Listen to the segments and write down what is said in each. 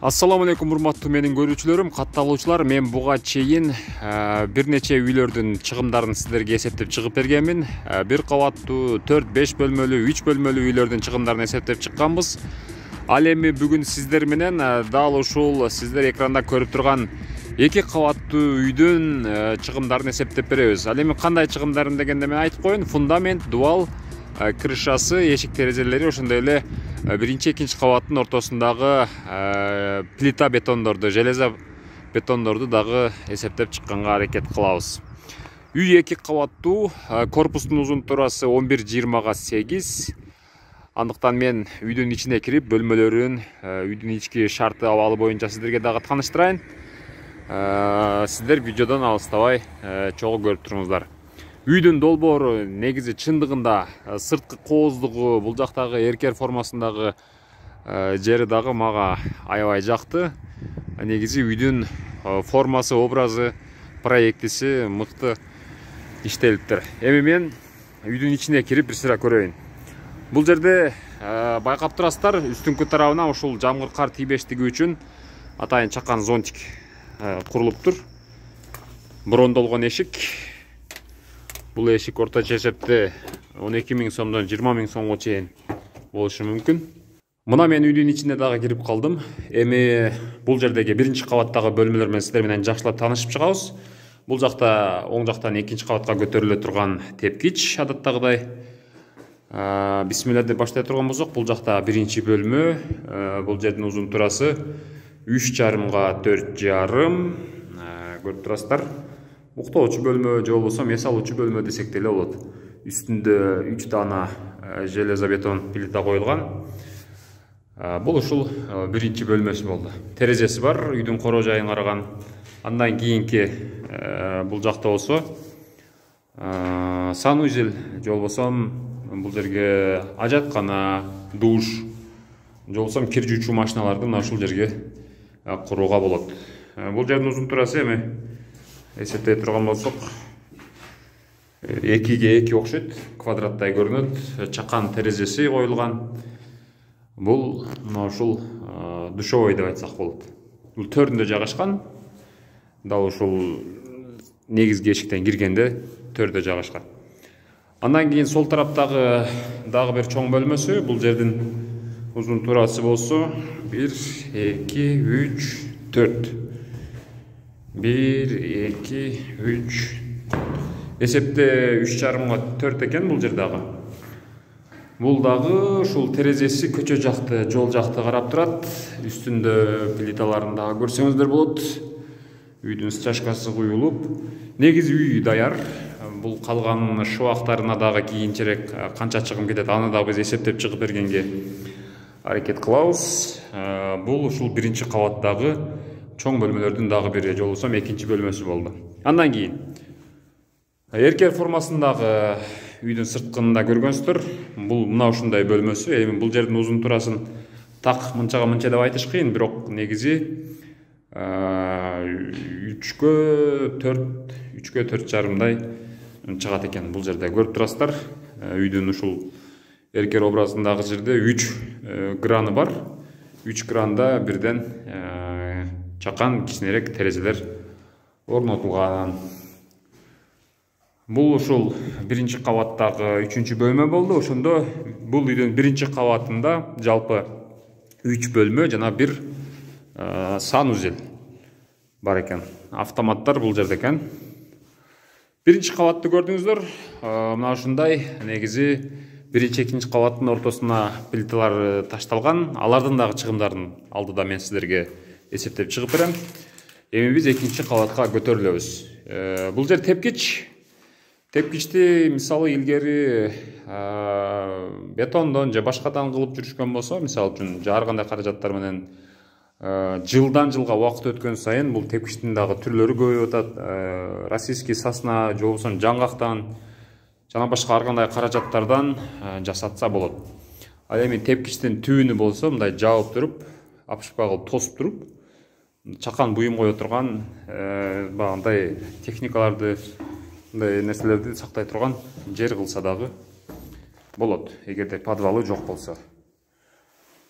Assalamu алейкум, урматтуу менин көрүүчүлөрүм, катталуучулар. Мен буга чейин бир нече үйлөрдүн чыгымдарын сиздерге эсептеп чыгып бергенмин. Бир кабаттуу 4-5 бөлмөлүү, 3 бөлмөлүү үйлөрдүн чыгымдарын эсептеп чыкканбыз. Ал эми бүгүн сиздер менен дал ушул сиздер экранда көрүп турган 2 кабаттуу үйдүн чыгымдарын эсептеп беребиз. Ал эми кандай чыгымдарын дегенде мен айтып коеюн. Фундамент, дубал, крышасы, эшик терезелери, ошондой эле биринчи, экинчи кабаттын ортосундагы плита бетондорду, железо бетондорду дагы эсептеп чыкканга аракет кылабыз. Үй 2 кабаттуу, корпустун узунтурасы 11-20-8. Андыктан мен үйдүн ичине кирип, бөлмөлөрүн, үйдүн ички шарты абалы боюнча сиздерге дагы тааныштырайын. Сиздер видеодон алыстабай чогуу көрүп туруңуздар. Үйдүн долбоору негизи чындыгында сырткы кооздугу, бул жактагы эркер формасындагы жери дагы мага аябай жакты. Негизи үйдүн формасы, образы, проектиси мыкты иштелиптир. Эми мен үйдүн ичине кирип бир сыра көрөйүн. Бул жерде байкап турасыздар, үстүңкү тарабына ушул жамгыр кар тийбештиги үчүн атайын чакан зонтик курулуптур. Брондолгон эшик. Бул эшик орточо эсепте 12 000 сомдон 20 000 сомго чейин болушу мүмкүн. Мына мен үйдүн ичине дагы кирип калдым. Эми бул жердеги биринчи кабаттагы бөлмөлөр менен сиздер менен жакшылап таанышып чыгабыз. Бул жакта оң жактан экинчи кабатка көтөрүлө турган тепкич, адаттагыдай. Бисмилла деп баштай турган болсок, бул жакта биринчи бөлмө. Бул жердин узунтурасы 3,5 га 4,5. Көрүп турасыздар. Уктоочу бөлмө же болбосо эс алуучу бөлмө десек деле болот. Үстүндө 3 дана железобетон плита коюлган. Бул ушул биринчи бөлмөсү болду. Терезеси бар, үйдүн короо жайын караган. Андан кийинки бул жакта болсо санузел же болбосо бул жерге ажаткана, душ же болбосо кир жуучу машиналарды мына ушул жерге курууга болот. Бул жердин узунтурасы эми эсептей турган болсок 2ге 2 окшойт, квадраттай көрүнөт. Чакан терезеси коюлган. Бул мына ушул душевой деп айтсак болот. Бул төрүндө жайгашкан. Дал ушул негизги эшиктен киргенде төрдө жайгашкан. Андан кийин сол тараптагы дагы бир чоң бөлмөсү. Бул жердин узунтурасы болсо 1, 2, 3, 4. 1, 2, 3. Эсепте 3,5 га 4 экен бул жер дагы. Бул дагы ушул терезеси көчө жакты, жол жакты карап турат. Үстүндө плиталарын дагы көрсөңүздөр болот. Үйдүн стяжкасы куюлуп. Негизи үй даяр. Бул калган шыбактарына дагы кийинчерээк канча чыгым кетет, аны дагы биз эсептеп чыгып бергенге аракет кылабыз. Бул ушул биринчи кабаттагы чоң бөлмөлөрдүн дагы бири, же болбосо экинчи бөлмөсү болду. Андан кийин эркер формасындагы үйдүн сырткында көргөнсүздөр. Бул мына ушундай бөлмөсү. Эми бул жердин узунтурасын так мынчага мынча деп айтыш кыйын, бирок негизи 3ге 4,5 чыгат экен. Бул жерде көрүп турасыздар. Үйдүн ушул эркер образындагы жерде 3 краны бар. 3 кранда бирден чакан кичинерээк терезелер орнотулган. Бул ушул биринчи кабаттагы 3-чү бөлмө болду. Ошондо бул үйдүн биринчи кабатында жалпы 3 бөлмө жана 1 санузел бар экен. Автоматтар бул жерде экен. Биринчи кабатты көрдүңүздөр. Мына ушундай негизи биринчи, экинчи кабаттын ортосуна плиталар ташталган. Алардын дагы чыгымдарын алдыда мен сиздерге эсептеп чыгып берем. Эми биз экинчи кабатка көтөрүлөбүз. Бул жер тепкич. Тепкичти мисалы илгери бетондон же башкадан кылып жүрүшкөн болсо, мисалы үчүн ар кандай каражаттар менен жылдан жылга убакыт өткөн сайын бул тепкичтин дагы түрлөрү көбөйүп атат. Российский сосна же болбосо жаңгактан жана башка ар кандай каражаттардан жасатса болот. Ал эми тепкичтин түбүнү болсо мындай жабып туруп, апшыпка кылып тосуп туруп, чакан буюм кое турган багындай техникаларды, мындай нерселерди сактай турган жер кылса дагы болот, эгерде подвалы жок болсо.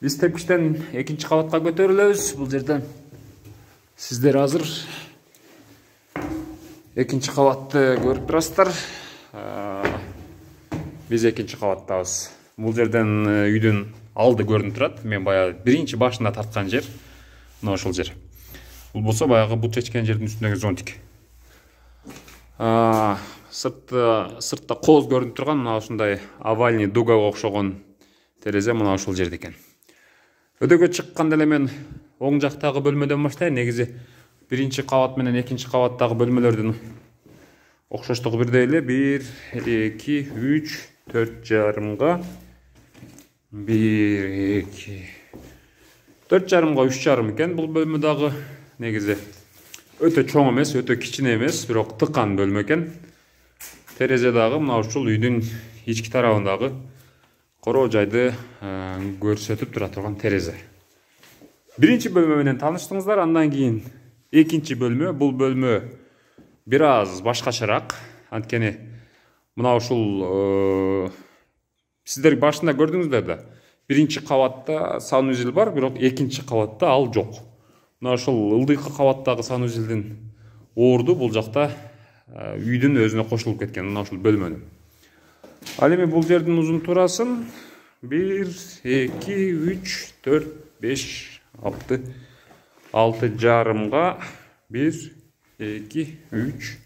Биз тепкичтен экинчи кабатка көтөрүлөбүз. Бул жерден сиздер азыр экинчи кабатты көрүп турасыздар. Биз экинчи кабаттабыз. Бул жерден үйдүн алды көрүнүп турат. Мен баягы биринчи башында тарткан жер мына ошол жер. Бул болсо баягы бут чечкен жердин үстүндөгү зонтик. Сыртта кооз көрүнүп турган мына ушундай овальный дугага окшогон терезе мына ушул жерде экен. Өдөкө чыкканда эле мен оң жактагы бөлмөдөн баштайм. Негизи биринчи кабат менен экинчи кабаттагы бөлмөлөрдүн окшоштугу бирдей эле. 1, 2, 3, 4,5га 1, 2, 4,5га 3,5 экен. Бул бөлмө дагы негизи өтө чоң эмес, өтө кичине эмес, бирок тыккан бөлмө экен. Терезе дагы мына ушул үйдүн ички тарабындагы короо жайды көрсөтүп тура турган терезе. Биринчи бөлмө менен тааныштыңыздар, андан кийин экинчи бөлмө. Бул бөлмө бир аз башкачараак. Анткени мына ушул сиздер башында көрдүңүздөр да. Биринчи кабатта санузел бар, бирок экинчи кабатта ал жок. Мына ушул ылдыйкы кабаттагы санузелдин орду бул жакта үйдүн өзүнө кошулуп кеткен, мына ушул бөлмөнүн. Ал эми бул жердин узун турасын 1, 2, 3, 4, 5, 6,5га 1, 2, 3,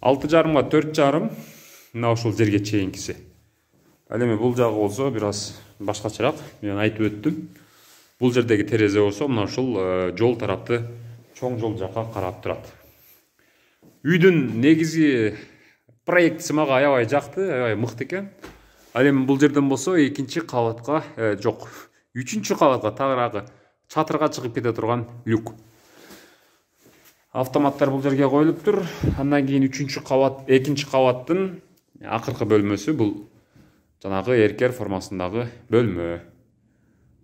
6,5га 4,5 мына ушул жерге чейинкиси. Ал эми бул жагы болсо бир аз башкачараак. Мен айтып өттүм. Бул жердеги терезе болсо мына ушул жол тарапты чоң жол жакка карап турат. Үйдүн негизи проектisi мага аябай жакты, аябай мыкты экен. Ал эми бул жерден болсо экинчи кабатка, жок, үчүнчү кабатка тагыраагы чатырга чыгып кете турган люк. Автоматтар бул жерге коюлуптур. Андан кийин экинчи кабаттын акыркы бөлмөсү бул жанагы эркер формасындагы бөлмө.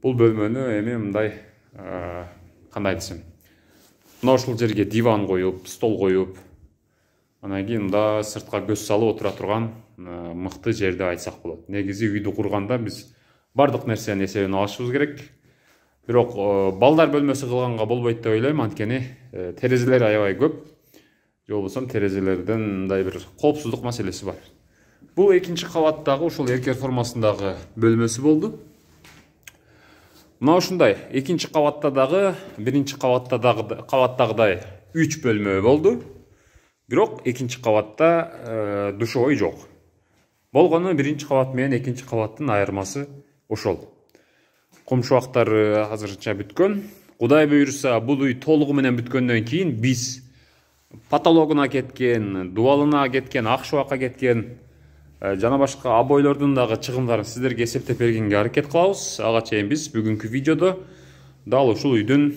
Бул бөлмөнү эми мындай кандай десем, мына ушул жерге диван коюп, стол коюп, анан кийин мында сыртка көз салып отура турган мыкты жер деп айтсак болот. Негизи үйдү курганда биз бардык нерсенин эсебин алышыбыз керек. Бирок балдар бөлмөсү кылганга болбойт деп ойлойм, анткени терезелер аябай көп. Же болбосо терезелерден мындай бир коопсуздук маселеси бар. Бул экинчи кабаттагы ушул эркер формасындагы бөлмөсү болду. Мына ушундай экинчи кабатта дагы биринчи кабаттагыдай 3 бөлмө болду. Бирок экинчи кабатта душевой жок. Болгону биринчи кабат менен экинчи кабаттын айырмасы ошол. Комшубактар азырча бүткөн. Кудай буйруса бул үй толугу менен бүткөндөн кийин биз потологуна кеткен, дубалына кеткен, ак шубакка кеткен жана башка обойлордун дагы чыгымдарын сиздерге эсептеп бергенге аракет кылабыз. Ага чейин биз бүгүнкү видеодо дал ушул үйдүн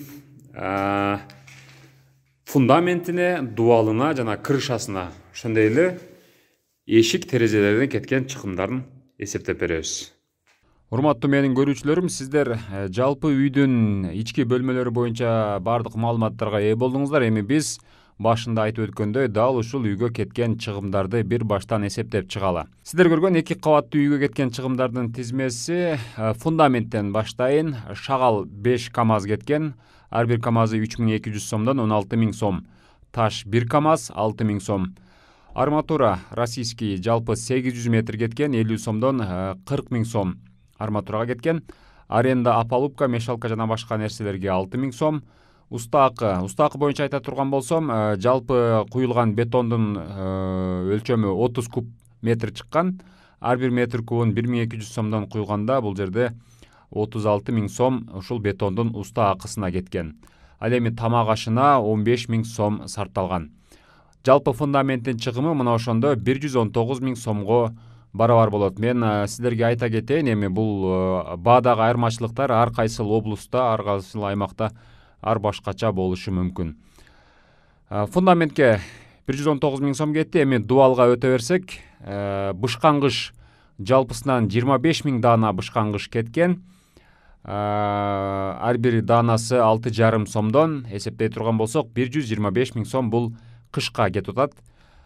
фундаментине, дубалына жана крышасына, ошондой эле эшик терезелерден кеткен чыгымдарын эсептеп беребиз. Урматтуу менин көрүүчүлөрүм, сиздер жалпы үйдүн ички бөлмөлөрү боюнча бардык маалыматтарга ээ болдуңуздар. Эми биз башында айтып өткөндөй дал ушул үйгө кеткен чыгымдарды бир баштан эсептеп чыгалы. Сиздер көргөн 2 кабаттуу үйгө кеткен чыгымдардын тизмеси фундаменттен баштайын. Шагал 5 КАМАЗ кеткен. Ар бир КАМАЗы 3200 сомдон 16000 сом. Таш 1 КАМАЗ 6000 сом. Арматура российский жалпы 800 метр кеткен, 50 сомдон 40000 сом. Арматурага кеткен. Аренда опалубка, мешалка жана башка нерселерге 6000 сом. Устакы боюнча айта турган болсом, жалпы куюлган бетондун өлчөмү 30 куб метр чыккан. Ар бир метр кубун 1200 сомдон куйганда бул жерде 36000 сом ушул бетондун уста акысына кеткен. Ал эми тамак ашына 15000 сом сарпталган. Жалпы фундаменттин чыгымы мына ошондо 119000 сомго барабар болот. Мен сиздерге айта кетейин, эми бул баадагы айырмачылыктар ар кайсыл облустта, ар кайсыл аймакта ар башкача болушу мүмкүн. Фундаментке 119000 сом кетти. Эми дубалга өтө берсек, бышкангыч жалпысынан 25000 даана бышкангыч кеткен. Ар бир даанасы 6,5 сомдон эсептей турган болсок, 125000 сом бул кышка кетип атат.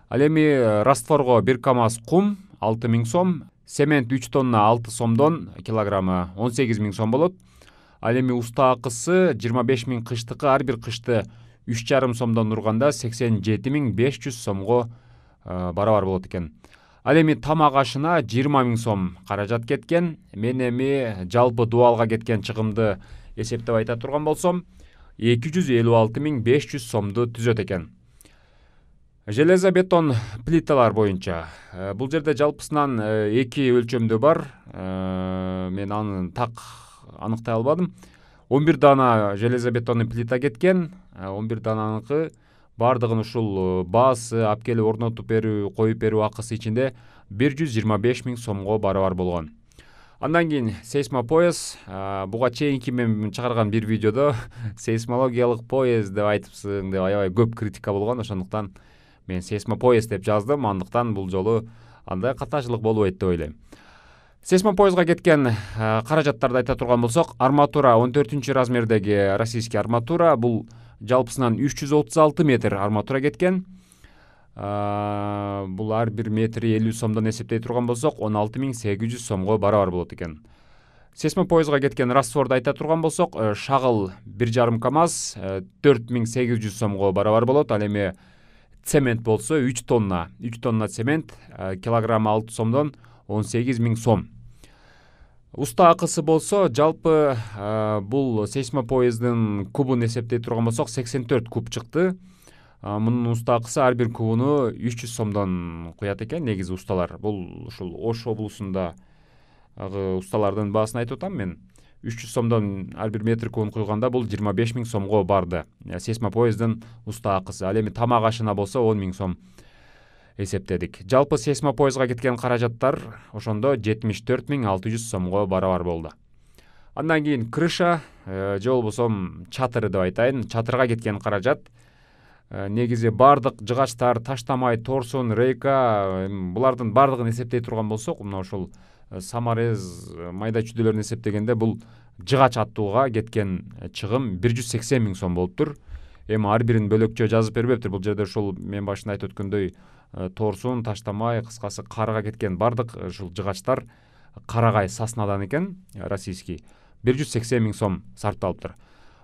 Ал эми растворго 1 КАМАЗ кум 6000 сом, цемент 3 тонна 6 сомдон килограммы 18 миң сом болот. Ал эми уста акысы 25 миң кыштыкы ар бир кышты 3,5 сомдон урганда 87.500 сомго барабар болот экен. Ал эми тамак ашына 20 миң сом каражат кеткен. Мен эми жалпы дуалга кеткен чыгымды эсептеп айта турган болсом 256.500 сомду түзөт экен. Железобетон плиталар боюнча бул жерде жалпысынан 2 өлчөмдүү бар. Мен аны так аныктай албадым. 11 дана железобетонный плита кеткен. 11 дананыкы бардыгын ушул баасы, апкелип орнотуп берүү, коюп берүү акысы ичинде 125 миң сомго барабар болгон. Андан кийин сейсмопояс, буга чейинки мен чыгарган бир видеодо сейсмологиялык пояс деп айтыпсың деп аябай көп критика болгон. Ошондуктан мен сейсмопояс деп жаздым. Андыктан бул жолу андай катачылык болбойт деп ойлойм. Сейсмопоязга кеткен каражаттарды айта турган болсок, арматура 14 размердеги российский арматура, бул жалпысынан 336 метр арматура кеткен. Бул ар бир метри 50 сомдон эсептей турган болсок 16.800 сомго барабар болот экен. Сейсмопоязга кеткен растворду айта турган болсок, шагыл 1,5 КАМАЗ 4.800 сомго барабар болот. Ал эми цемент болсо 3 тонна цемент килограммы 6 сомдон 18 миң сом. Уста акысы болсо жалпы бул сейсмопоездин кубун эсептей турган болсок 84 куб чыкты. Мунун уста акысы ар бир кубуну 300 сомдон куят экен. Негизи усталар бул ушул Ош облусунда усталардын баасын айтып атам мен. 300 сомдон ар бир метр кубун куйганда бул 25 миң сомго барды. Сейсмопоездин уста акысы. Ал эми тамак ашына болсо 10 миң сом эсептедик. Жалпы сейсмопоязга кеткен каражаттар ошондо 74.600 сомго барабар болду. Андан кийин крыша же болбосо чатыры деп айтайын. Чатырга кеткен каражат негизи бардык жыгачтар, таштамай, торсун, рейка булардын бардыгын эсептей турган болсок, мына ошол саморез майда чүйдөлөрүн эсептегенде бул жыгач аттууга кеткен чыгым 180 миң сом болуптур. Эми ар бирин бөлөкчө жазып бербептир. Бул жерде ушул мен башында айтып өткөндөй торсун, таштамай, кыскасы карга кеткен бардык ушул жыгачтар Карагай Саснадан экен, российский. 180 миң сом сарпталыптыр.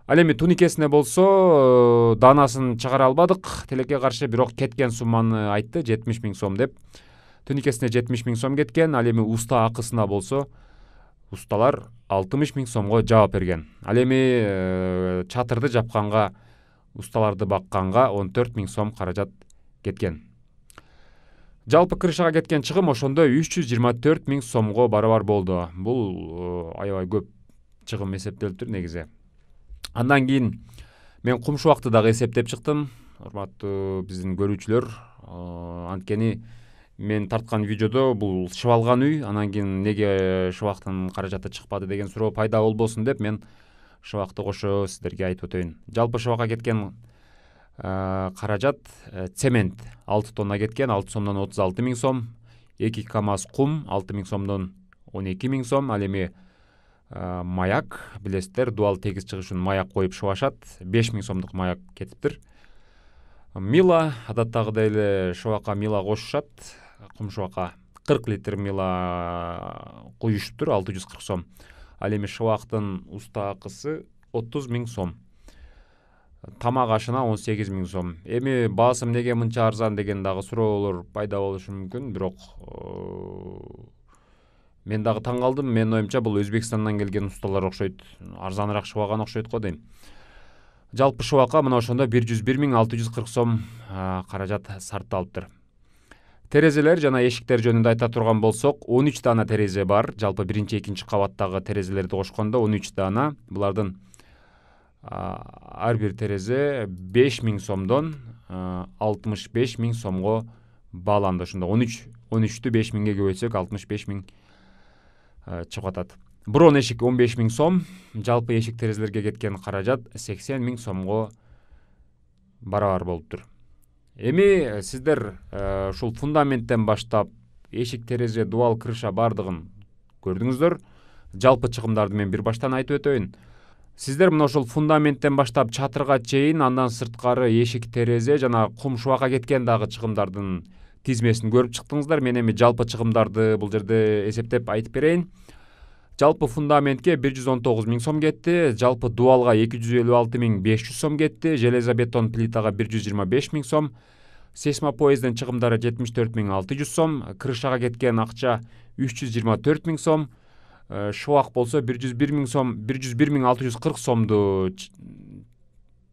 Ал эми туникесине болсо данасын чыгара албадык. Тилекке каршы бирок кеткен сумманы айтты 70 миң сом деп. Туникесине 70 миң сом кеткен. Ал эми уста акысына болсо усталар 60 миң сомго жаап берген. Ал эми чатырды жапканга, усталарды бакканга 14 миң сом каражат кеткен. Жалпы крышага кеткен чыгым ошондо 324 миң сомго барабар болду. Бул аябай көп чыгым эсептелиптир негизи. Андан кийин мен кумшубакты дагы эсептеп чыктым. Урматтуу биздин көрүүчүлөр, анткени мен тарткан видеодо бул шыбалган үй, анан кийин неге шыбактын каражаты чыкпады деген суроо пайда болбосун деп мен шыбакты кошо сиздерге айтып өтөйүн. Жалпы шыбакка кеткен каражат цемент 6 тонна кеткен, 6 сомдон 36 миң сом, 2 КАМАЗ кум 6 миң сомдон 12 миң сом. Ал эми маяк, билесиздер, дуал тегиз чыгыш үчүн маяк коюп шыбашат, 5 миң сомдук маяк кетиптир. Мила, адаттагыдай эле шыбакка мила кошушат. Кум шыбакка 40 литр мила куюшуптур, 640 сом. Ал эми шыбактын уста акысы 30 миң сом. Тамак ашына 18 миң сом. Эми баасы эмнеге мынча арзан деген дагы суроолор пайда болушу мүмкүн, бирок мен дагы таң калдым. Менин оюмча бул Өзбекстандан келген усталар окшойт, арзаныраак шыбаган окшойт го дейм. Жалпы шыбакка мына ошондо 101.640 сом каражат сарпталыптыр. Терезелер жана эшиктер жөнүндө айта турган болсок, 13 дана терезе бар. Жалпы 1-2 кабаттагы терезелерди кошкондо 13 дана. Булардын ар бир терезе 5 миң сомдон 65 миң сомго бааланды. Ошондо 13'tü 5 миңге көбөйтсөк 65 миң чыгып атат. Бурон эшик 15 миң сом. Жалпы эшик терезелерге кеткен каражат 80 миң сомго барабар болуптур. Эми сиздер ушул фундаменттен баштап эшик терезе, дуал, крыша бардыгын көрдүңүздөр. Жалпы чыгымдарды мен бир баштан айтып өтөйүн. Сиздер мына ошол фундаменттен баштап чатырга чейин, андан сырткары эшик терезе жана кум шыбакка кеткен дагы чыгымдардын тизмесин көрүп чыктыңыздар. Мен эми жалпы чыгымдарды бул жерде эсептеп айтып берейин. Жалпы фундаментке 119 миң сом кетти, жалпы дуалга 256 500 сом кетти, железобетон плитага 125 миң сом, сейсмопоездин чыгымдары 74 600 сом, крышага кеткен акча 324 миң сом, шуак болсо 101 миң сом, 101 640 сомду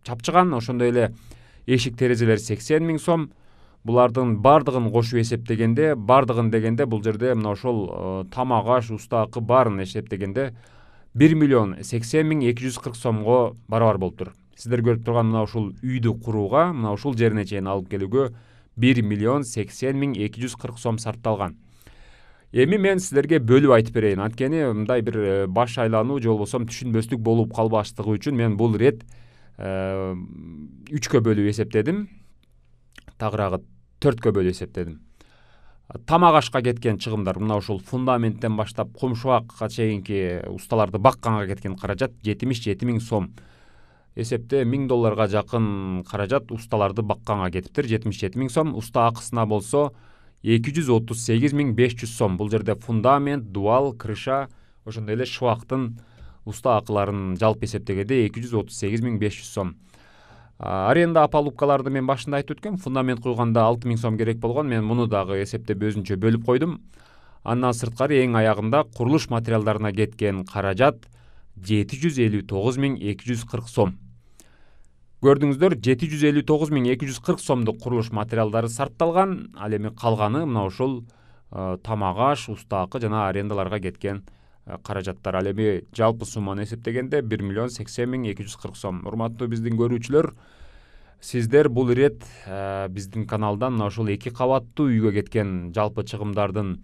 чапчыган. Ошондой эле эшик терезелер 80 миң сом. Булардын бардыгын кошуп эсептегенде, бул жерде мына ошол тамак аш, уста акы баарын эсептегенде 1 миллион 80 миң 240 сомго барабар болуптур. Сиздер көрүп турган мына ушул үйдү курууга, мына ушул жерине чейин алып келүүгө 1 миллион 80 миң 240 сом сарпталган. Эми мен сиздерге бөлүп айтып берейин. Анткени мындай бир баш айлануу же болбосо түшүнбөстүк болуп калбаштыгы үчүн мен бул рет 3кө бөлүп эсептедим. Тагыраагы 4кө бөлүп эсептедим. Тамак ашка кеткен чыгымдар мына ушул фундаменттен баштап кумшубакка чейинки усталарды бакканга кеткен каражат 77 миң сом. Эсепте $1000 жакын каражат усталарды бакканга кетиптир. 77 миң сом. Уста акысына болсо 238 миң 500 сом. Бул жерде фундамент, дуал, крыша, ошондой эле шубактын уста акыларын жалпы эсептегенде 238 миң 500 сом. Аренда опалубкаларды мен башында айтып өткөм. Фундамент куйганда 6 миң сом керек болгон. Мен муну дагы эсептеп өзүнчө бөлүп койдум. Андан сырткары эң аягында курулуш материалдарына кеткен каражат 759 миң 240 сом. Көрдүңүздөр, 759 миң 240 сомдук курулуш материалдары сарпталган. Ал эми калганы мына ушул тамак аш, уста акы жана арендаларга кеткен каражаттар. Ал эми жалпы сумманы эсептегенде 1 миллион 80 миң 240 сом. Урматтуу биздин көрүүчүлөр, сиздер бул ирет биздин каналдан мына ушул 2 кабаттуу үйгө кеткен жалпы чыгымдардын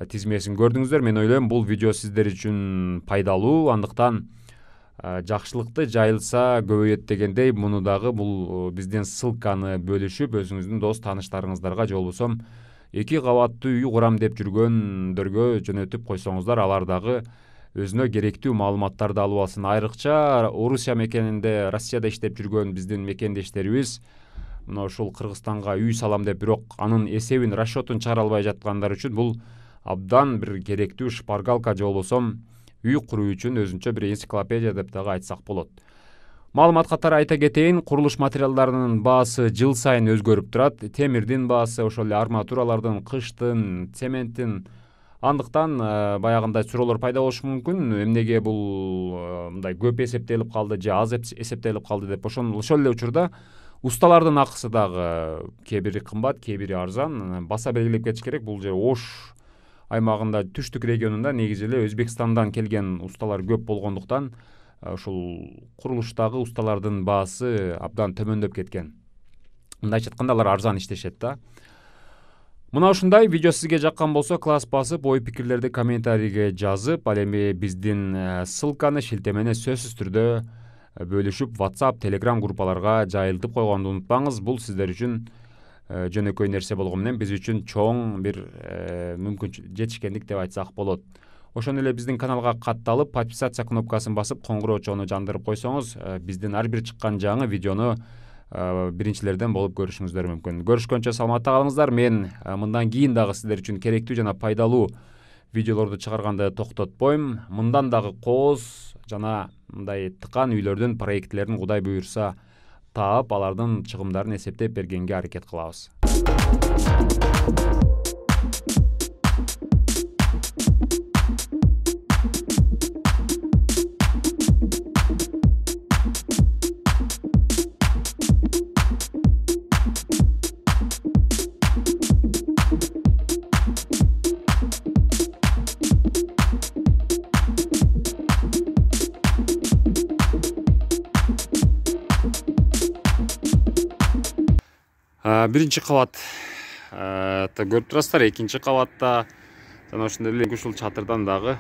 тизмесин көрдүңүздөр. Мен ойлойм бул видео сиздер үчүн пайдалуу, андыктан жакшылыкты жайылса көбөйөт дегендей муну дагы бул бизден ссылканы бөлүшүп өзүңүздүн дос тааныштарыңыздарга же болбосо 2 кабаттуу үй курам деп жүргөндөргө жөнөтүп койсоңуздар, алар дагы өзүнө керектүү маалыматтарды алып алсын. Айрыкча Орусия мекенинде, Россияда иштеп жүргөн биздин мекендештерибиз мына ушул Кыргызстанга үй салам деп бирок анын эсебин, расчетун чыгара албай жаткандар үчүн бул абдан бир керектүү шпаргалка же болбосо үй куруу үчүн өзүнчө бир энциклопедия деп дагы айтсак болот. Маалымат катары айта кетейин, курулуш материалдарынын баасы жыл сайын өзгөрүп турат. Темирдин баасы, ошол эле арматуралардын, кыштын, цементтин. Андыктан баягындай суроолор пайда болушу мүмкүн. Эмнеге бул мындай көп эсептелип калды же аз эсептелип калды деп. Ошол эле учурда усталардын акысы дагы кээ бири кымбат, кээ бири арзан. Баса белгилеп кетиш керек. Бул жер Ош аймагында, түштүк регионунда негизи эле Өзбекстандан келген усталар көп болгондуктан ушул курулуштагы усталардын баасы абдан төмөндөп кеткен. Мындайча айтканда алар арзан иштешет да. Мына ушундай видео сизге жаккан болсо класс басып, ой пикирлерди комментарийге жазып, ал эми биздин ссылканы, шилтемени сөзсүз түрдө бөлүшүп WhatsApp, Telegram группаларга жайылтып койгонду унутпаңыз. Бул сиздер үчүн жөнөкөй нерсе болгону менен биз үчүн чоң бир мүмкүнчүлүк, жетишкендик деп айтсак болот. Ошондой эле биздин каналга катталып, подписация кнопкасын басып, коңгуроочону жандырып койсоңуз, биздин ар бир чыккан жаңы видеону биринчилерден болуп көрүшүңүздөр мүмкүн. Көрүшкөнчө саламатта калыңыздар. Мен мындан кийин дагы сиздер үчүн керектүү жана пайдалуу видеолорду чыгарганды токтотпойм. Мындан дагы кооз жана мындай тыкан үйлөрдүн проектлерин Кудай буйрса таап, алардын чыгымдарын эсептеп бергенге аракет кылабыз. Биринчи кабат көрүп турасыздар, экинчи кабатта жана ошондой эле ушул чатырдан дагы